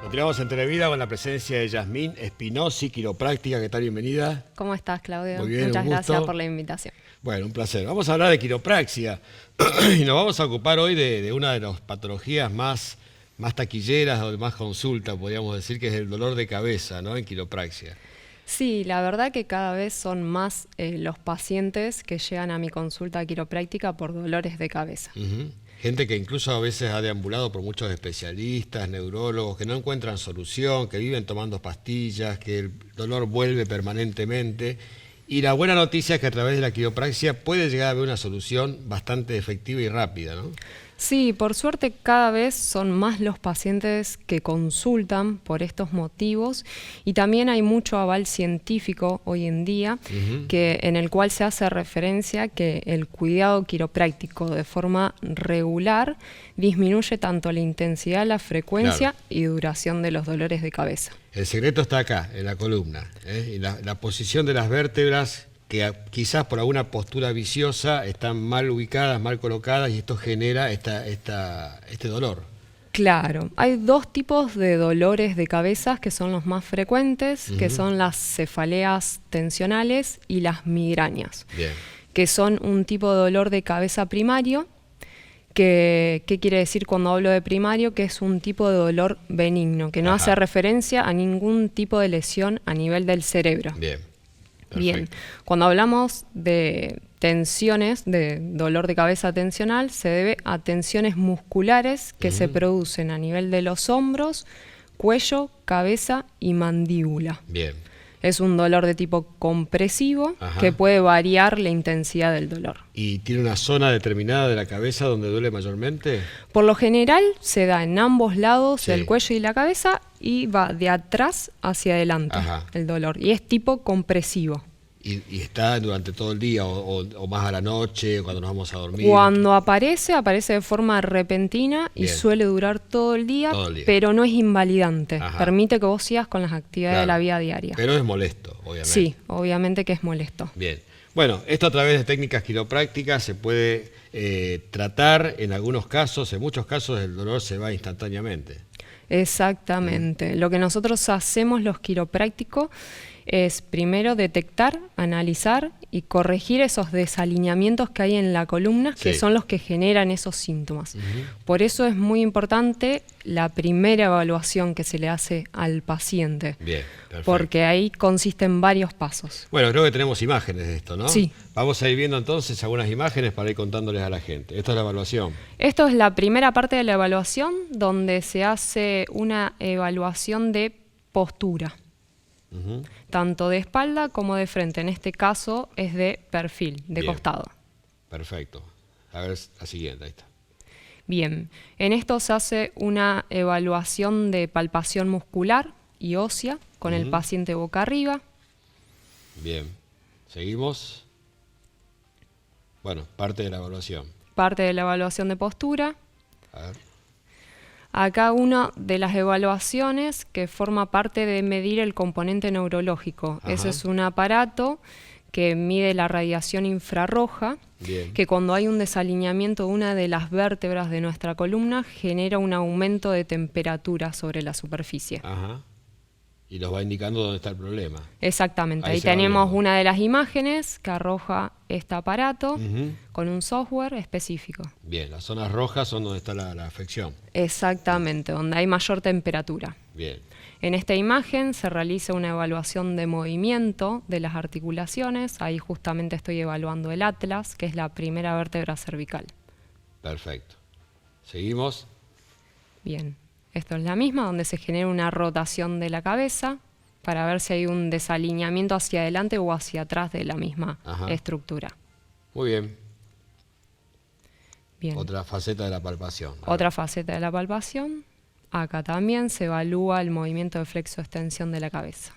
Continuamos en Televida con la presencia de Yasmín Espinosi, quiropráctica. ¿Qué tal? Bienvenida. ¿Cómo estás, Claudio? Muy bien, Muchas un gusto. gracias por la invitación. Bueno, un placer. Vamos a hablar de quiropraxia y nos vamos a ocupar hoy de una de las patologías más taquilleras o de más consulta, podríamos decir, que es el dolor de cabeza, ¿no? En quiropraxia. Sí, la verdad que cada vez son más los pacientes que llegan a mi consulta quiropráctica por dolores de cabeza. Gente que incluso a veces ha deambulado por muchos especialistas, neurólogos, que no encuentran solución, que viven tomando pastillas, que el dolor vuelve permanentemente. Y la buena noticia es que a través de la quiropraxia puede llegar a haber una solución bastante efectiva y rápida, ¿no? Sí, por suerte cada vez son más los pacientes que consultan por estos motivos y también hay mucho aval científico hoy en día en el cual se hace referencia que el cuidado quiropráctico de forma regular disminuye tanto la intensidad, la frecuencia y duración de los dolores de cabeza. El secreto está acá, en la columna, y la posición de las vértebras, que quizás por alguna postura viciosa están mal ubicadas, mal colocadas, y esto genera este dolor. Claro, hay dos tipos de dolores de cabeza que son los más frecuentes, que son las cefaleas tensionales y las migrañas, que son un tipo de dolor de cabeza primario. ¿Qué quiere decir cuando hablo de primario? Que es un tipo de dolor benigno, que no hace referencia a ningún tipo de lesión a nivel del cerebro. Bien, cuando hablamos de tensiones, de dolor de cabeza tensional, se debe a tensiones musculares que se producen a nivel de los hombros, cuello, cabeza y mandíbula. Es un dolor de tipo compresivo que puede variar la intensidad del dolor. ¿Y tiene una zona determinada de la cabeza donde duele mayormente? Por lo general se da en ambos lados del cuello y la cabeza y va de atrás hacia adelante el dolor. Y es tipo compresivo. ¿Y está durante todo el día o más a la noche, cuando nos vamos a dormir? Cuando aparece de forma repentina y suele durar todo el día, pero no es invalidante. Permite que vos sigas con las actividades de la vida diaria. Pero es molesto, obviamente. Sí, obviamente que es molesto. Bien. Bueno, esto a través de técnicas quiroprácticas se puede tratar en algunos casos, en muchos casos el dolor se va instantáneamente. Exactamente. Lo que nosotros hacemos los quiroprácticos es primero detectar, analizar y corregir esos desalineamientos que hay en la columna, que son los que generan esos síntomas. Por eso es muy importante la primera evaluación que se le hace al paciente. Bien, perfecto. Porque ahí consisten varios pasos. Bueno, creo que tenemos imágenes de esto, ¿no? Sí. Vamos a ir viendo entonces algunas imágenes para ir contándoles a la gente. Esto es la evaluación. Esto es la primera parte de la evaluación, donde se hace una evaluación de postura. Tanto de espalda como de frente. En este caso es de perfil, de costado. Perfecto. A ver la siguiente, ahí está. Bien, en esto se hace una evaluación de palpación muscular y ósea con el paciente boca arriba. Bien, seguimos. Bueno, parte de la evaluación. Parte de la evaluación de postura. A ver. Acá una de las evaluaciones que forma parte de medir el componente neurológico. Ese es un aparato que mide la radiación infrarroja, que cuando hay un desalineamiento de una de las vértebras de nuestra columna genera un aumento de temperatura sobre la superficie. Y nos va indicando dónde está el problema. Exactamente, ahí tenemos una de las imágenes que arroja este aparato con un software específico. Bien, las zonas rojas son donde está la afección. Exactamente, donde hay mayor temperatura. Bien. En esta imagen se realiza una evaluación de movimiento de las articulaciones. Ahí justamente estoy evaluando el atlas, que es la primera vértebra cervical. Perfecto. Seguimos. Bien. Esto es la misma, donde se genera una rotación de la cabeza para ver si hay un desalineamiento hacia adelante o hacia atrás de la misma estructura. Muy bien. Bien. Otra faceta de la palpación. Otra faceta de la palpación. Acá también se evalúa el movimiento de flexo-extensión de la cabeza.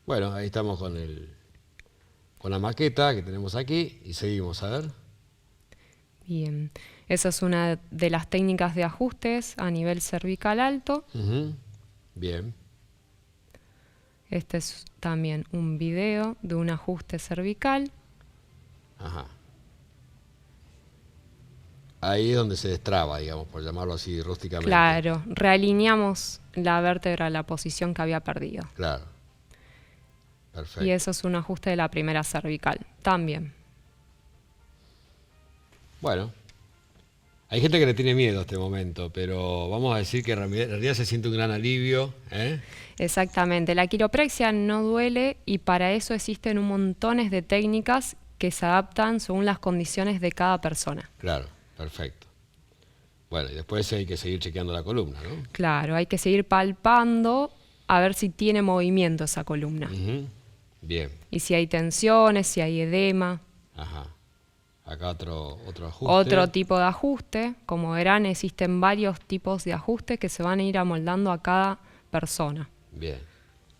Bueno, ahí estamos con la maqueta que tenemos aquí y seguimos, a ver. Bien, esa es una de las técnicas de ajustes a nivel cervical alto. Bien. Este es también un video de un ajuste cervical. Ahí es donde se destraba, digamos, por llamarlo así rústicamente. Claro, realineamos la vértebra a la posición que había perdido. Claro. Perfecto. Y eso es un ajuste de la primera cervical también. Bueno, hay gente que le tiene miedo a este momento, pero vamos a decir que en realidad se siente un gran alivio, ¿eh? Exactamente, la quiropraxia no duele y para eso existen un montón de técnicas que se adaptan según las condiciones de cada persona. Claro, perfecto. Bueno, y después hay que seguir chequeando la columna, ¿no? Claro, hay que seguir palpando a ver si tiene movimiento esa columna. Bien. Y si hay tensiones, si hay edema. Ajá. Acá otro ajuste. Otro tipo de ajuste. Como verán, existen varios tipos de ajustes que se van a ir amoldando a cada persona. Bien,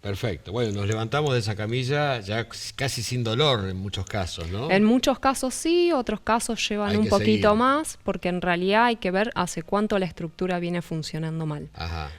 perfecto. Bueno, nos levantamos de esa camilla ya casi sin dolor en muchos casos, ¿no? En muchos casos sí, otros casos llevan un poquito más, porque en realidad hay que ver hace cuánto la estructura viene funcionando mal. Ajá.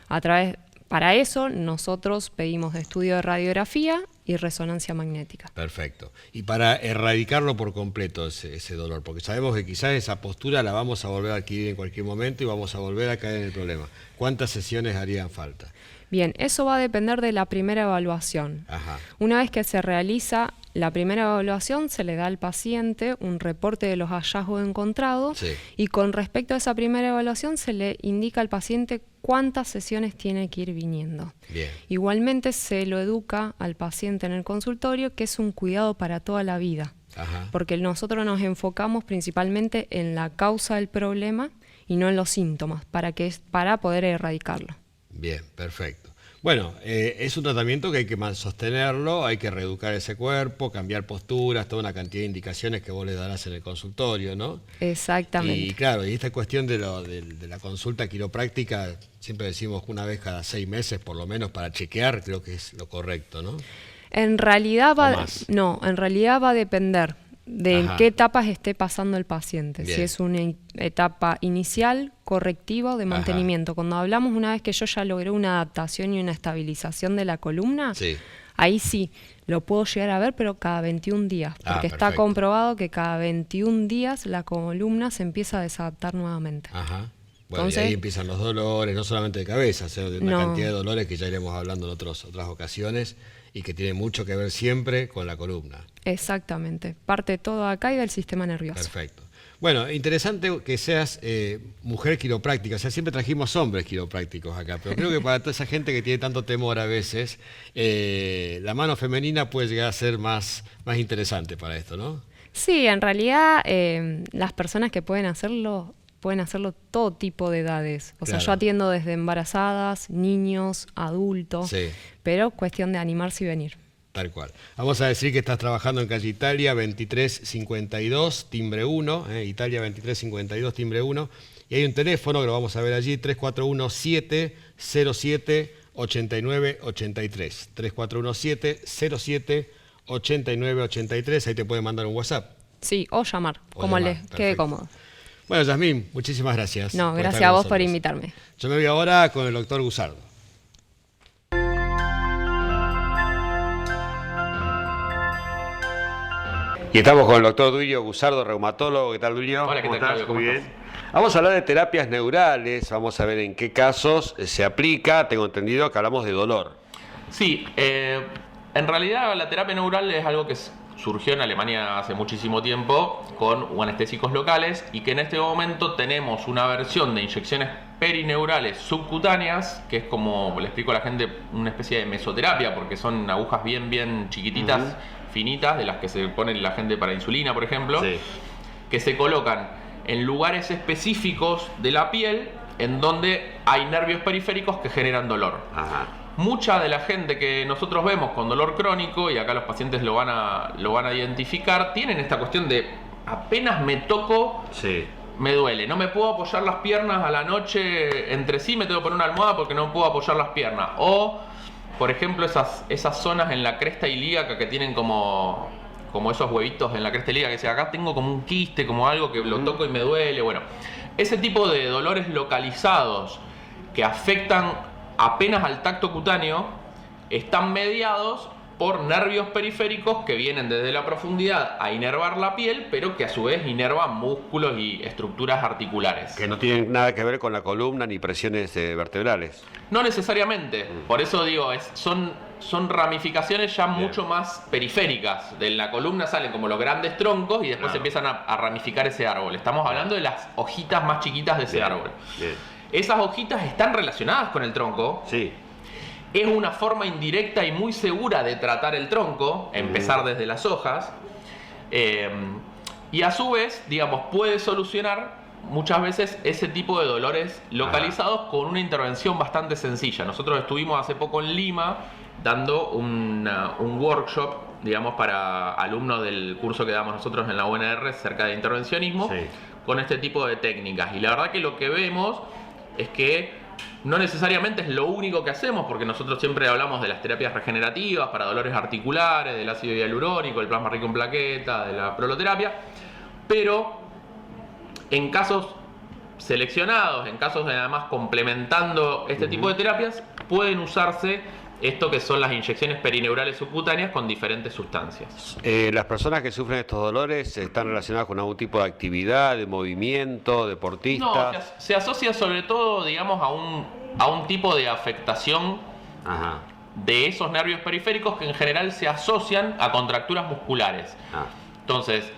Para eso nosotros pedimos estudio de radiografía y resonancia magnética. Perfecto. Y para erradicarlo por completo ese dolor, porque sabemos que quizás esa postura la vamos a volver a adquirir en cualquier momento y vamos a volver a caer en el problema. ¿Cuántas sesiones harían falta? Bien, eso va a depender de la primera evaluación. Ajá. Una vez que se realiza la primera evaluación, se le da al paciente un reporte de los hallazgos encontrados, sí, y con respecto a esa primera evaluación se le indica al paciente cuántas sesiones tiene que ir viniendo. Bien. Igualmente se lo educa al paciente en el consultorio que es un cuidado para toda la vida. Ajá. Porque nosotros nos enfocamos principalmente en la causa del problema y no en los síntomas, para poder erradicarlo. Bien, perfecto. Bueno, es un tratamiento que hay que sostenerlo, hay que reeducar ese cuerpo, cambiar posturas, toda una cantidad de indicaciones que vos le darás en el consultorio, ¿no? Exactamente. Y claro, y esta cuestión de la consulta quiropráctica, siempre decimos una vez cada 6 meses por lo menos para chequear, creo que es lo correcto, ¿no? En realidad en realidad va a depender de en qué etapas esté pasando el paciente. Bien. Si es una etapa inicial, correctiva o de mantenimiento. Cuando hablamos una vez que yo ya logré una adaptación y una estabilización de la columna, sí, ahí sí, lo puedo llegar a ver, pero cada 21 días. Porque está comprobado que cada 21 días la columna se empieza a desadaptar nuevamente. Ajá. Bueno, Entonces, y ahí empiezan los dolores, no solamente de cabeza, sino de una cantidad de dolores que ya iremos hablando en otras ocasiones y que tiene mucho que ver siempre con la columna. Exactamente. Parte todo acá y del sistema nervioso. Perfecto. Bueno, interesante que seas mujer quiropráctica. O sea, siempre trajimos hombres quiroprácticos acá, pero creo que para toda esa gente que tiene tanto temor a veces, la mano femenina puede llegar a ser más interesante para esto, ¿no? Sí, en realidad las personas que pueden hacerlo todo tipo de edades. O sea, yo atiendo desde embarazadas, niños, adultos, pero cuestión de animarse y venir. Tal cual. Vamos a decir que estás trabajando en calle Italia 2352, timbre 1, Italia 2352, timbre 1, y hay un teléfono que lo vamos a ver allí, 3417-07-8983, 3417-07-8983, ahí te pueden mandar un WhatsApp. Sí, o llamar, como les quede cómodo. Bueno, Yasmín, muchísimas gracias. No, gracias a vos por invitarme. Yo me voy ahora con el doctor Gusardo. Y estamos con el doctor Duilio Gusardo, reumatólogo. ¿Qué tal, Duilio? Hola, ¿qué tal, Claudio? ¿Cómo estás? Vamos a hablar de terapias neurales, vamos a ver en qué casos se aplica. Tengo entendido que hablamos de dolor. Sí, en realidad la terapia neural es algo que surgió en Alemania hace muchísimo tiempo con anestésicos locales y que en este momento tenemos una versión de inyecciones perineurales subcutáneas, que es como le explico a la gente, una especie de mesoterapia, porque son agujas bien chiquititas, finitas, de las que se pone la gente para insulina, por ejemplo, que se colocan en lugares específicos de la piel en donde hay nervios periféricos que generan dolor. Mucha de la gente que nosotros vemos con dolor crónico, y acá los pacientes lo van a identificar, tienen esta cuestión de apenas me toco, me duele. No me puedo apoyar las piernas a la noche entre sí, me tengo que poner una almohada porque no puedo apoyar las piernas. O, por ejemplo, esas zonas en la cresta ilíaca que tienen como esos huevitos en la cresta ilíaca, que dice, acá tengo como un quiste, como algo que lo toco y me duele. Bueno, ese tipo de dolores localizados que afectan apenas al tacto cutáneo están mediados por nervios periféricos que vienen desde la profundidad a inervar la piel, pero que a su vez inervan músculos y estructuras articulares. Que no tienen nada que ver con la columna ni presiones vertebrales. No necesariamente, por eso digo, son ramificaciones ya mucho más periféricas. De la columna salen como los grandes troncos y después empiezan a ramificar ese árbol. Estamos hablando de las hojitas más chiquitas de ese árbol. Esas hojitas están relacionadas con el tronco. Sí. Es una forma indirecta y muy segura de tratar el tronco, empezar desde las hojas, y a su vez, digamos, puede solucionar muchas veces ese tipo de dolores localizados con una intervención bastante sencilla. Nosotros estuvimos hace poco en Lima dando un workshop, digamos, para alumnos del curso que damos nosotros en la UNR cerca de intervencionismo, con este tipo de técnicas. Y la verdad que lo que vemos es que no necesariamente es lo único que hacemos, porque nosotros siempre hablamos de las terapias regenerativas para dolores articulares, del ácido hialurónico, el plasma rico en plaqueta, de la proloterapia, pero en casos seleccionados, en casos de además complementando este tipo de terapias, pueden usarse esto que son las inyecciones perineurales subcutáneas con diferentes sustancias. ¿Las personas que sufren estos dolores están relacionadas con algún tipo de actividad, de movimiento, deportistas? No, se asocia sobre todo, digamos, a un tipo de afectación de esos nervios periféricos que en general se asocian a contracturas musculares. Entonces,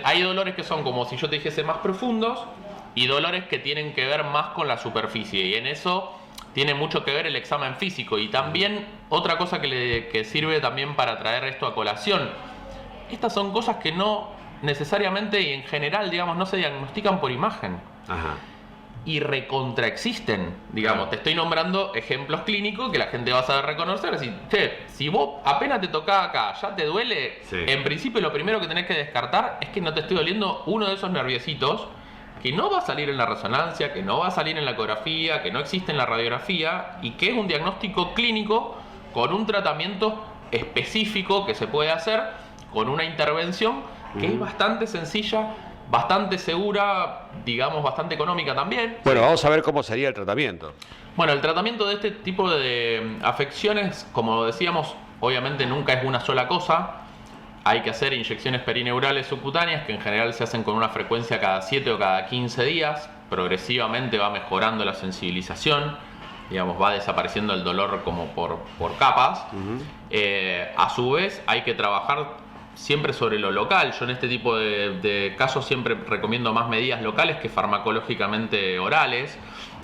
hay dolores que son, como si yo te dijese, más profundos, y dolores que tienen que ver más con la superficie, y en eso tiene mucho que ver el examen físico. Y también otra cosa que sirve también para traer esto a colación, estas son cosas que no necesariamente y en general, digamos, no se diagnostican por imagen. Y recontraexisten, digamos. Te estoy nombrando ejemplos clínicos que la gente va a saber reconocer. Si vos apenas te tocás acá, ya te duele, en principio lo primero que tenés que descartar es que no te esté doliendo uno de esos nerviositos, que no va a salir en la resonancia, que no va a salir en la ecografía, que no existe en la radiografía, y que es un diagnóstico clínico con un tratamiento específico que se puede hacer con una intervención que es bastante sencilla, bastante segura, digamos, bastante económica también. Bueno, vamos a ver cómo sería el tratamiento. Bueno, el tratamiento de este tipo de afecciones, como decíamos, obviamente nunca es una sola cosa. Hay que hacer inyecciones perineurales subcutáneas que en general se hacen con una frecuencia cada 7 o cada 15 días. Progresivamente va mejorando la sensibilización, digamos, va desapareciendo el dolor como por capas. A su vez hay que trabajar siempre sobre lo local. Yo en este tipo de casos siempre recomiendo más medidas locales que farmacológicamente orales.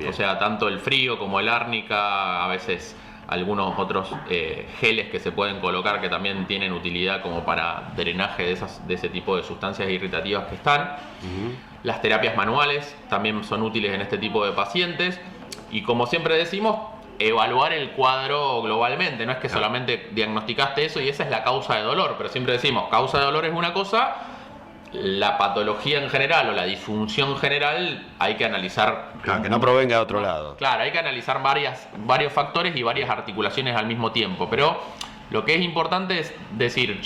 O sea, tanto el frío como el árnica, a veces algunos otros geles que se pueden colocar que también tienen utilidad como para drenaje de ese tipo de sustancias irritativas que están. Las terapias manuales también son útiles en este tipo de pacientes, y como siempre decimos, evaluar el cuadro globalmente. No es que solamente diagnosticaste eso y esa es la causa de dolor, pero siempre decimos, causa de dolor es una cosa, la patología en general o la disfunción general hay que analizar. Claro, que no provenga de otro lado. Claro, hay que analizar varios factores y varias articulaciones al mismo tiempo, pero lo que es importante es decir,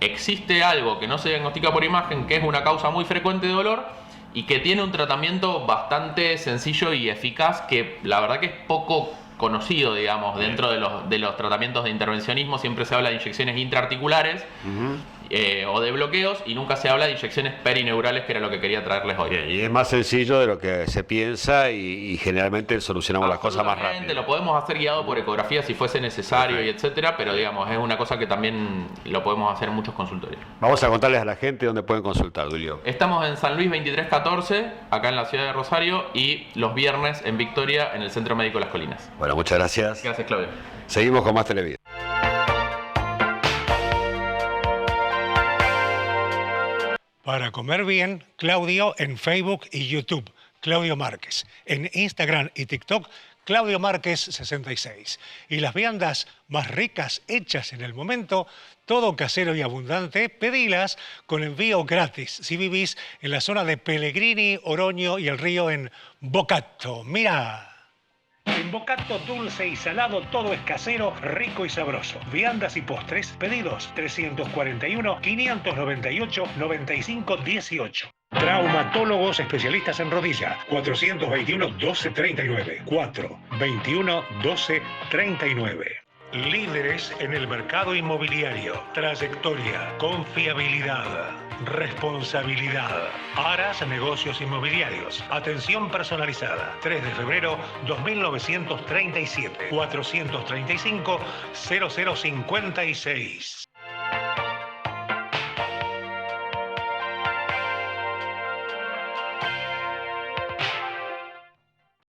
existe algo que no se diagnostica por imagen, que es una causa muy frecuente de dolor y que tiene un tratamiento bastante sencillo y eficaz, que la verdad que es poco conocido, digamos, dentro de los tratamientos de intervencionismo. Siempre se habla de inyecciones intraarticulares o de bloqueos, y nunca se habla de inyecciones perineurales, que era lo que quería traerles hoy. Bien, y es más sencillo de lo que se piensa, y generalmente solucionamos las cosas más rápido. Lo podemos hacer guiado por ecografía si fuese necesario, y etcétera, pero digamos, es una cosa que también lo podemos hacer en muchos consultorios. Vamos a contarles a la gente dónde pueden consultar, Dulio. Estamos en San Luis 2314, acá en la ciudad de Rosario, y los viernes en Victoria, en el Centro Médico Las Colinas. Bueno, muchas gracias. Gracias, Claudio. Seguimos con más Televida. Para comer bien, Claudio en Facebook y YouTube, Claudio Márquez. En Instagram y TikTok, Claudio Márquez 66. Y las viandas más ricas hechas en el momento, todo casero y abundante, pedilas con envío gratis si vivís en la zona de Pellegrini, Oroño y El Río en Bocato. ¡Mira! En Bocato, dulce y salado, todo es casero, rico y sabroso. Viandas y postres, pedidos 341-598-9518. Traumatólogos especialistas en rodilla, 421-1239. 421-1239. Líderes en el mercado inmobiliario. Trayectoria, confiabilidad, responsabilidad. Aras Negocios Inmobiliarios. Atención personalizada. 3 de febrero 2937. 435 0056.